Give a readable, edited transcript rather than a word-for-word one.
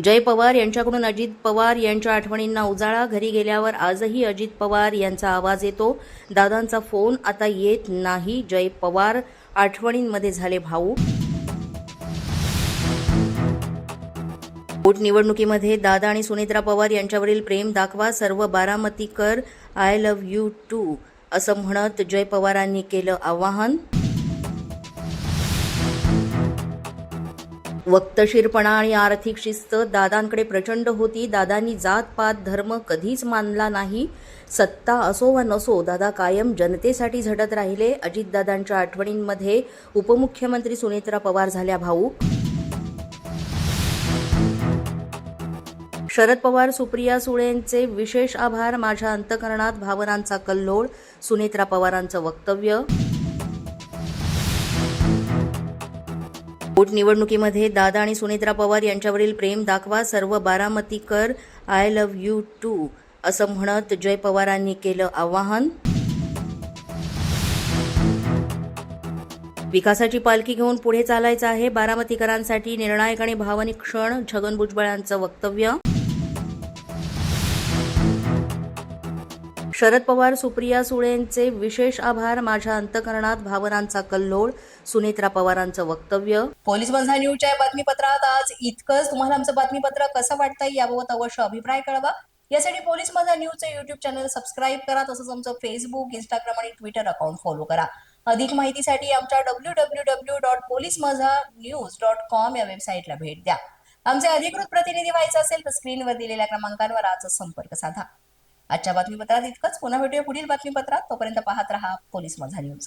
जय पवार यांच्याकडून अजित पवार यांच्या आठवणींना उजाळा. घरी गेल्यावर आजही अजित पवार यांचा आवाज येतो. दादांचा फोन आता येत नाही. जय पवार आठवणींमध्ये झाले भाऊ. पोटनिवडणुकीमध्ये दादा आणि सुनेत्रा पवार यांच्यावरील प्रेम दाखवा. सर्व बारामतीकर आय लव्ह यू टू असं म्हणत जय पवारांनी केलं आवाहन. वक्तशीरपणा आणि आर्थिक शिस्त दादांकडे प्रचंड होती. दादांनी जात पात धर्म कधीच मानला नाही. सत्ता असो वा नसो दादा कायम जनतेसाठी झटत राहिले. अजितदादांच्या आठवणींमध्ये उपमुख्यमंत्री सुनेत्रा पवार झाल्या भाऊक. शरद पवार सुप्रिया सुळेंचे विशेष आभार. माझ्या अंतःकरणात भावनांचा कल्लोळ. सुनेत्रा पवारांचं वक्तव्य. पोटनिवडणुकीमध्ये दादा आणि सुनेत्रा पवार यांच्यावरील प्रेम दाखवा. सर्व बारामतीकर आय लव्ह यू टू असं म्हणत जय पवारांनी केलं आवाहन. विकासाची पालखी घेऊन पुढे चालायचं आहे. बारामतीकरांसाठी निर्णायक आणि भावनिक क्षण. छगन भुजबळांचं वक्तव्य. शरद पवार सुप्रिया सुळेंचे विशेष आभार. माझ्या अंतःकरणात भावनांचा कल्लोळ. सुनेत्रा पवारांचं वक्तव्य. पोलीस माझा न्यूजच्या या बातमीपत्रात आज इतकंच. तुम्हाला आमचं बातमीपत्र कसं वाटतंय याबाबत अवश्य अभिप्राय कळवा. यासाठी पोलीस माझा न्यूजचं युट्यूब चॅनल सबस्क्राईब करा. तसंच आमचं फेसबुक, इंस्टाग्राम आणि ट्विटर अकाउंट फॉलो करा. अधिक माहितीसाठी आमच्या www.policemazhanews.com या वेबसाईटला भेट द्या. आमचे अधिकृत प्रतिनिधी व्हायचं असेल तर स्क्रीनवर दिलेल्या क्रमांकांवर आजच संपर्क साधा. आजच्या बातमीपत्रात इतकंच. पुन्हा भेटूया पुढील बातमीपत्रात. तोपर्यंत पाहत रहा पोलीस माझा न्यूज.